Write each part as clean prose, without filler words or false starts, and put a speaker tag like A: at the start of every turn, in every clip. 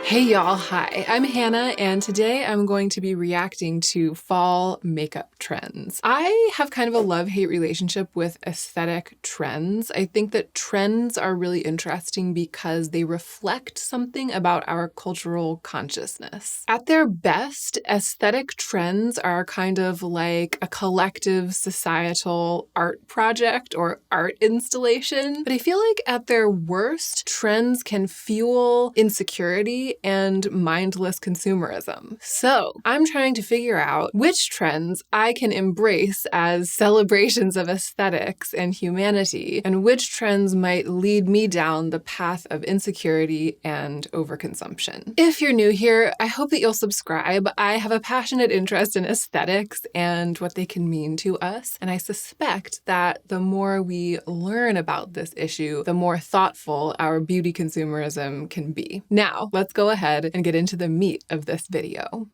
A: Hey y'all, hi, I'm Hannah, and today I'm going to be reacting to fall makeup trends. I have kind of a love-hate relationship with aesthetic trends. I think that trends are really interesting because they reflect something about our cultural consciousness. At their best, aesthetic trends are kind of like a collective societal art project or art installation, but I feel like at their worst, trends can fuel insecurity and mindless consumerism. So I'm trying to figure out which trends I can embrace as celebrations of aesthetics and humanity, and which trends might lead me down the path of insecurity and overconsumption. If you're new here, I hope that you'll subscribe. I have a passionate interest in aesthetics and what they can mean to us, and I suspect that the more we learn about this issue, the more thoughtful our beauty consumerism can be. Now, let's go ahead and get into the meat of this video.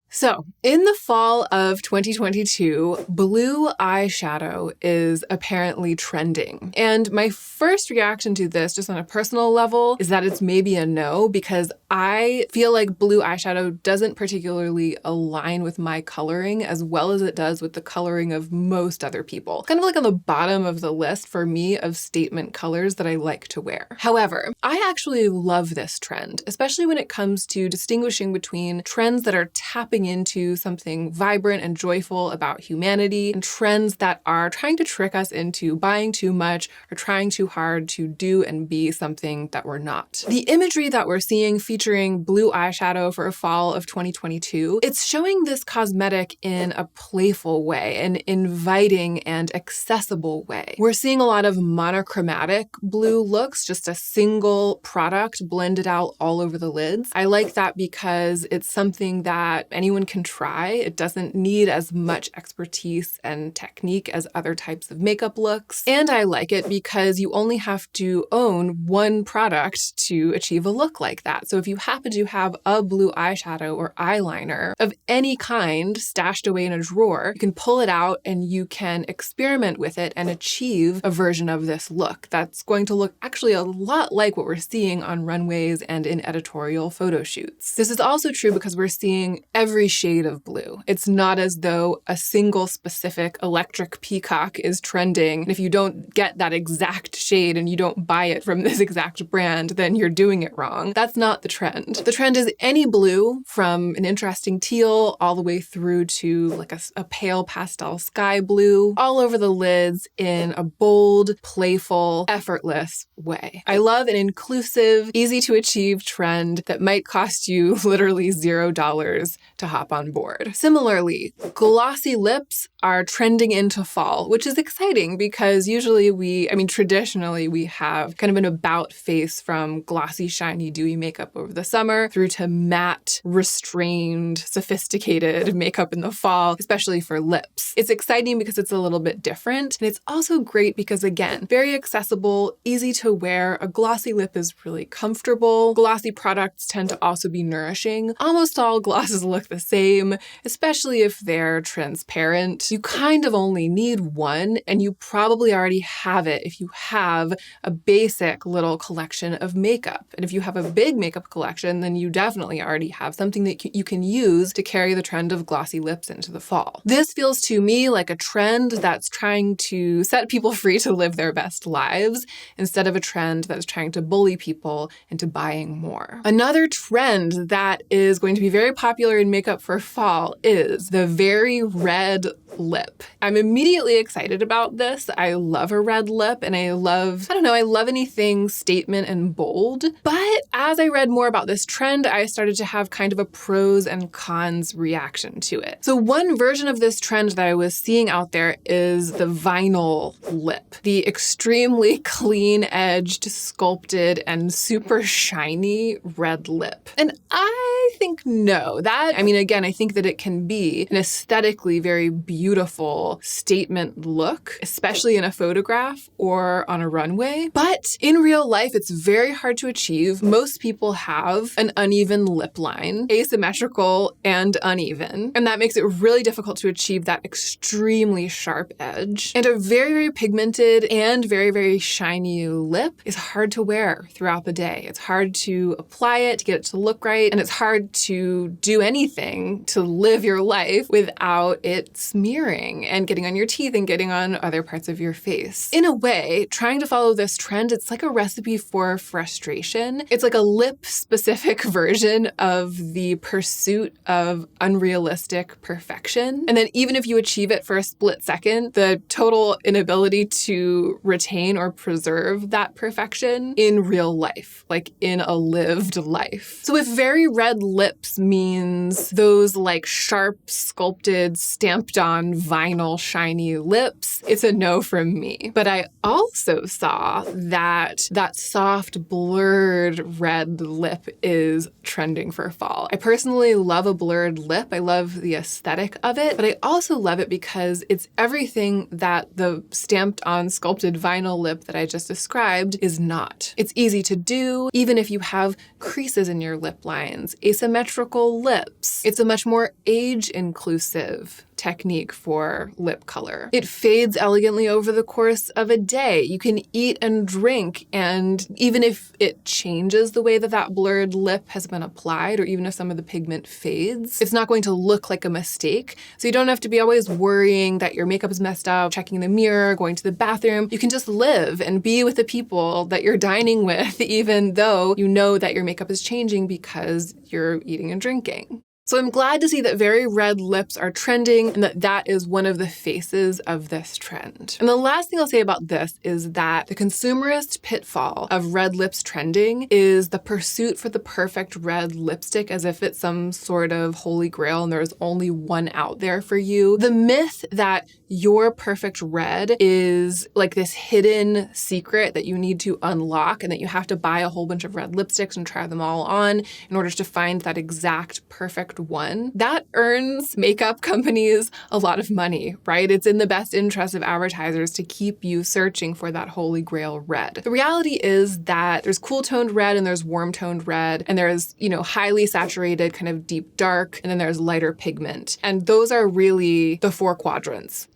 A: So, in the fall of 2022, blue eyeshadow is apparently trending. And my first reaction to this, just on a personal level, is that it's maybe a no, because I feel like blue eyeshadow doesn't particularly align with my coloring as well as it does with the coloring of most other people. Kind of like on the bottom of the list for me of statement colors that I like to wear. However, I actually love this trend, especially when it comes to distinguishing between trends that are tapping into something vibrant and joyful about humanity and trends that are trying to trick us into buying too much or trying too hard to do and be something that we're not. The imagery that we're seeing featuring blue eyeshadow for fall of 2022, it's showing this cosmetic in a playful way, an inviting and accessible way. We're seeing a lot of monochromatic blue looks, just a single product blended out all over the lids. I like that because it's something that anyone can try. It doesn't need as much expertise and technique as other types of makeup looks. And I like it because you only have to own one product to achieve a look like that. So if you happen to have a blue eyeshadow or eyeliner of any kind stashed away in a drawer, you can pull it out and you can experiment with it and achieve a version of this look that's going to look actually a lot like what we're seeing on runways and in editorial photo shoots. This is also true because we're seeing every shade of blue. It's not as though a single specific electric peacock is trending, and if you don't get that exact shade and you don't buy it from this exact brand, then you're doing it wrong. That's not the trend. The trend is any blue, from an interesting teal all the way through to like a pale pastel sky blue, all over the lids in a bold, playful, effortless way. I love an inclusive, easy to achieve trend that might cost you literally $0 to hop on board. Similarly, glossy lips are trending into fall, which is exciting because usually traditionally we have kind of an about face from glossy, shiny, dewy makeup over the summer through to matte, restrained, sophisticated makeup in the fall, especially for lips. It's exciting because it's a little bit different, and it's also great because, again, very accessible, easy to wear. A glossy lip is really comfortable. Glossy products tend to also be nourishing. Almost all glosses look the same, especially if they're transparent. You kind of only need one, and you probably already have it if you have a basic little collection of makeup. And if you have a big makeup collection, then you definitely already have something that you can use to carry the trend of glossy lips into the fall. This feels to me like a trend that's trying to set people free to live their best lives instead of a trend that's trying to bully people into buying more. Another trend that is going to be very popular in makeup for fall is the very red lip. I'm immediately excited about this. I love a red lip, and I love anything statement and bold. But as I read more about this trend, I started to have kind of a pros and cons reaction to it. So one version of this trend that I was seeing out there is the vinyl lip, the extremely clean-edged, sculpted, and super shiny red lip. And I think no. I think that it can be an aesthetically very beautiful statement look, especially in a photograph or on a a runway. But in real life, it's very hard to achieve. Most people have an uneven lip line, asymmetrical and uneven. And that makes it really difficult to achieve that extremely sharp edge. And a very, very pigmented and very, very shiny lip is hard to wear throughout the day. It's hard to apply it, to get it to look right, and it's hard to do anything to live your life without it smearing and getting on your teeth and getting on other parts of your face. In a way, trying to follow this trend, it's like a recipe for frustration. It's like a lip-specific version of the pursuit of unrealistic perfection. And then even if you achieve it for a split second, the total inability to retain or preserve that perfection in real life, like in a lived life. So if very red lips means those like sharp, sculpted, stamped on vinyl, shiny lips, it's a no from me. But I also saw that soft, blurred red lip is trending for fall. I personally love a blurred lip. I love the aesthetic of it, but I also love it because it's everything that the stamped on sculpted vinyl lip that I just described is not. It's easy to do, even if you have creases in your lip lines, asymmetrical lips. It's a much more age-inclusive technique for lip color. It fades elegantly over the course of a day. You can eat and drink, and even if it changes the way that that blurred lip has been applied, or even if some of the pigment fades, it's not going to look like a mistake. So you don't have to be always worrying that your makeup is messed up, checking the mirror, going to the bathroom. You can just live and be with the people that you're dining with, even though you know that your makeup is changing because you're eating and drinking. So I'm glad to see that very red lips are trending and that is one of the faces of this trend. And the last thing I'll say about this is that the consumerist pitfall of red lips trending is the pursuit for the perfect red lipstick as if it's some sort of holy grail and there's only one out there for you. The myth that your perfect red is like this hidden secret that you need to unlock and that you have to buy a whole bunch of red lipsticks and try them all on in order to find that exact perfect one, that earns makeup companies a lot of money, right? It's in the best interest of advertisers to keep you searching for that holy grail red. The reality is that there's cool toned red and there's warm toned red and there's, highly saturated kind of deep dark and then there's lighter pigment. And those are really the four quadrants,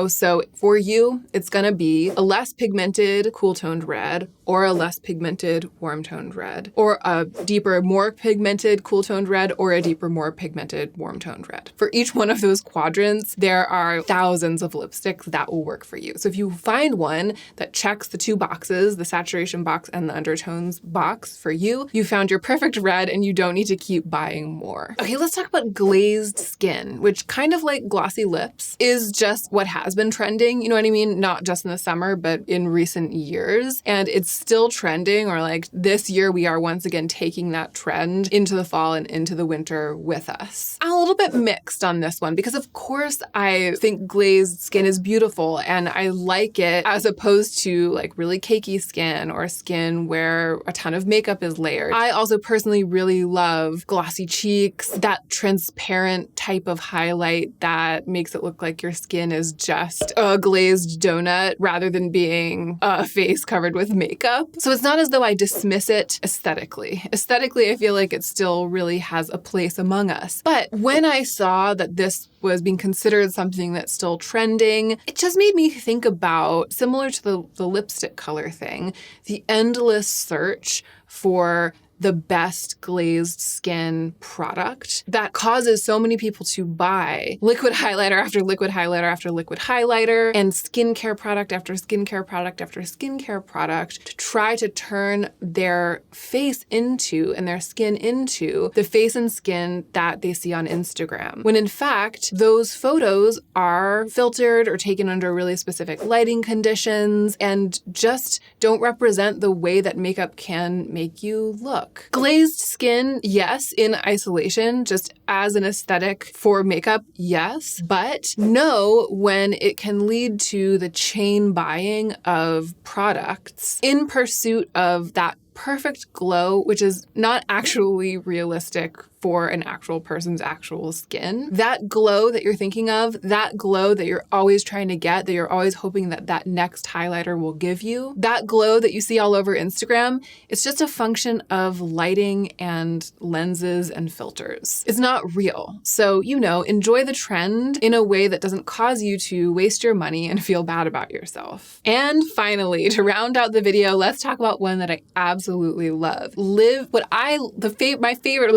A: So for you, it's gonna be a less pigmented cool toned red or a less pigmented warm toned red or a deeper, more pigmented cool toned red or a deeper, more pigmented warm-toned red. For each one of those quadrants, there are thousands of lipsticks that will work for you. So if you find one that checks the two boxes, the saturation box and the undertones box for you, you found your perfect red and you don't need to keep buying more. Okay, let's talk about glazed skin, which kind of like glossy lips is just what has been trending, you know what I mean? Not just in the summer, but in recent years. And it's still trending, or like this year we are once again taking that trend into the fall and into the winter with us. I'm a little bit mixed on this one because of course I think glazed skin is beautiful and I like it as opposed to like really cakey skin or skin where a ton of makeup is layered. I also personally really love glossy cheeks, that transparent type of highlight that makes it look like your skin is just a glazed donut rather than being a face covered with makeup. So it's not as though I dismiss it aesthetically. Aesthetically, I feel like it still really has a place among us. But when I saw that this was being considered something that's still trending, it just made me think about, similar to the lipstick color thing, the endless search for the best glazed skin product that causes so many people to buy liquid highlighter after liquid highlighter after liquid highlighter and skincare product after skincare product after skincare product to try to turn their face into and their skin into the face and skin that they see on Instagram. When in fact, those photos are filtered or taken under really specific lighting conditions and just don't represent the way that makeup can make you look. Glazed skin, yes, in isolation, just as an aesthetic for makeup, yes, but no when it can lead to the chain buying of products in pursuit of that perfect glow, which is not actually realistic for an actual person's actual skin. That glow that you're thinking of, that glow that you're always trying to get, that you're always hoping that that next highlighter will give you, that glow that you see all over Instagram, it's just a function of lighting and lenses and filters. It's not real. So, enjoy the trend in a way that doesn't cause you to waste your money and feel bad about yourself. And finally, to round out the video, let's talk about one that I absolutely love. My favorite,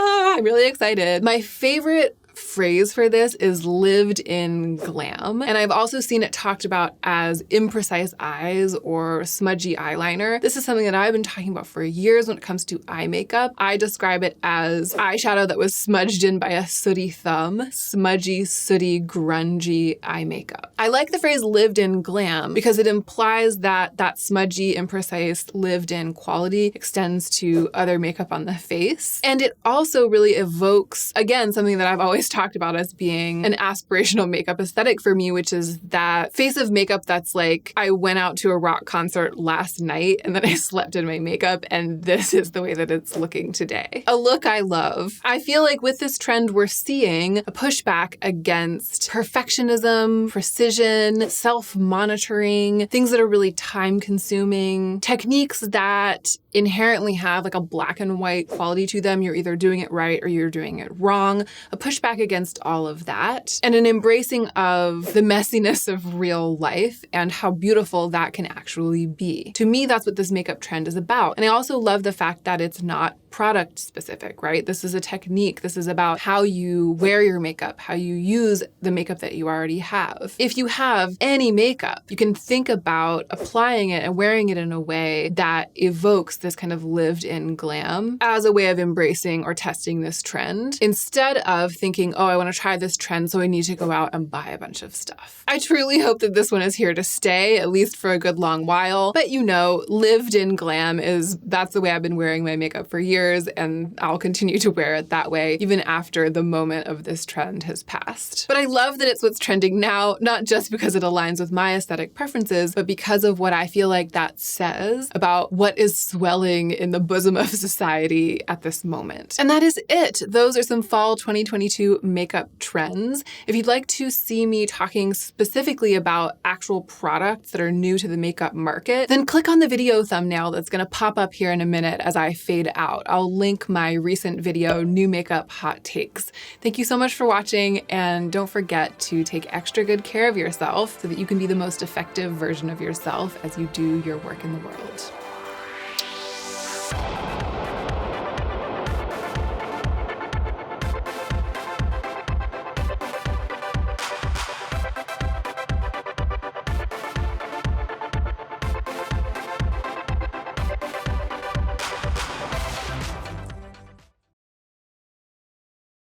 A: I'm really excited. My favorite phrase for this is lived in glam. And I've also seen it talked about as imprecise eyes or smudgy eyeliner. This is something that I've been talking about for years when it comes to eye makeup. I describe it as eyeshadow that was smudged in by a sooty thumb, smudgy, sooty, grungy eye makeup. I like the phrase lived in glam because it implies that that smudgy, imprecise, lived in quality extends to other makeup on the face. And it also really evokes, again, something that I've always talked about as being an aspirational makeup aesthetic for me, which is that face of makeup that's like, I went out to a rock concert last night and then I slept in my makeup and this is the way that it's looking today. A look I love. I feel like with this trend, we're seeing a pushback against perfectionism, precision, self-monitoring, things that are really time-consuming, techniques that inherently have like a black and white quality to them. You're either doing it right or you're doing it wrong. A pushback against all of that and an embracing of the messiness of real life and how beautiful that can actually be. To me, that's what this makeup trend is about. And I also love the fact that it's not product specific, right? This is a technique. This is about how you wear your makeup, how you use the makeup that you already have. If you have any makeup, you can think about applying it and wearing it in a way that evokes this kind of lived-in glam as a way of embracing or testing this trend instead of thinking, oh, I want to try this trend, so I need to go out and buy a bunch of stuff. I truly hope that this one is here to stay, at least for a good long while. But lived-in glam that's the way I've been wearing my makeup for years, and I'll continue to wear it that way even after the moment of this trend has passed. But I love that it's what's trending now, not just because it aligns with my aesthetic preferences, but because of what I feel like that says about what is swelling in the bosom of society at this moment. And that is it. Those are some fall 2022 makeup trends. If you'd like to see me talking specifically about actual products that are new to the makeup market, then click on the video thumbnail that's going to pop up here in a minute as I fade out. I'll link my recent video, New Makeup Hot Takes. Thank you so much for watching, and don't forget to take extra good care of yourself so that you can be the most effective version of yourself as you do your work in the world.